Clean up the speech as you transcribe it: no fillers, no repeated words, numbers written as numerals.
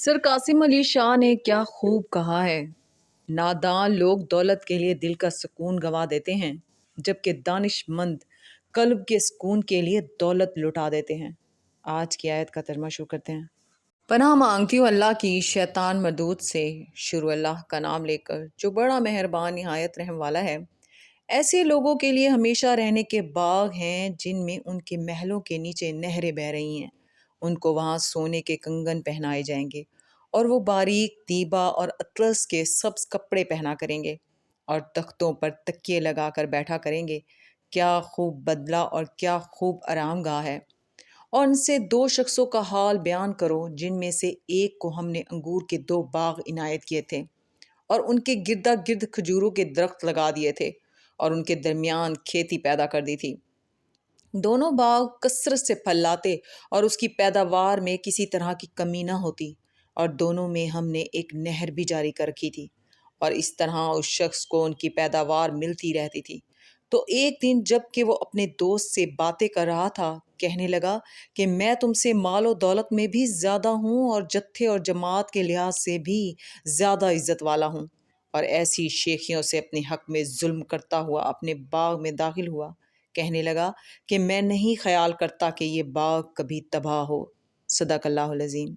سر قاسم علی شاہ نے کیا خوب کہا ہے، نادان لوگ دولت کے لیے دل کا سکون گنوا دیتے ہیں جبکہ دانش مند قلب کے سکون کے لیے دولت لٹا دیتے ہیں۔ آج کی آیت کا ترجمہ شروع کرتے ہیں۔ پناہ مانگتی ہوں اللہ کی شیطان مردود سے، شروع اللہ کا نام لے کر جو بڑا مہربان نہایت رحم والا ہے۔ ایسے لوگوں کے لیے ہمیشہ رہنے کے باغ ہیں جن میں ان کے محلوں کے نیچے نہریں بہہ رہی ہیں۔ ان کو وہاں سونے کے کنگن پہنائے جائیں گے اور وہ باریک دیبا اور اطلس کے سبز کپڑے پہنا کریں گے اور تختوں پر تکیے لگا کر بیٹھا کریں گے۔ کیا خوب بدلہ اور کیا خوب آرام گاہ ہے۔ اور ان سے دو شخصوں کا حال بیان کرو جن میں سے ایک کو ہم نے انگور کے 2 باغ عنایت کیے تھے اور ان کے گردا گرد کھجوروں کے درخت لگا دیے تھے اور ان کے درمیان کھیتی پیدا کر دی تھی۔ دونوں باغ کثرت سے پھل لاتے اور اس کی پیداوار میں کسی طرح کی کمی نہ ہوتی، اور دونوں میں ہم نے ایک نہر بھی جاری کر رکھی تھی، اور اس طرح اس شخص کو ان کی پیداوار ملتی رہتی تھی۔ تو ایک دن جب کہ وہ اپنے دوست سے باتیں کر رہا تھا، کہنے لگا کہ میں تم سے مال و دولت میں بھی زیادہ ہوں اور جتھے اور جماعت کے لحاظ سے بھی زیادہ عزت والا ہوں، اور ایسی شیخیوں سے اپنے حق میں ظلم کرتا ہوا اپنے باغ میں داخل ہوا۔ کہنے لگا کہ میں نہیں خیال کرتا کہ یہ باغ کبھی تباہ ہو۔ صدق اللہ العظیم۔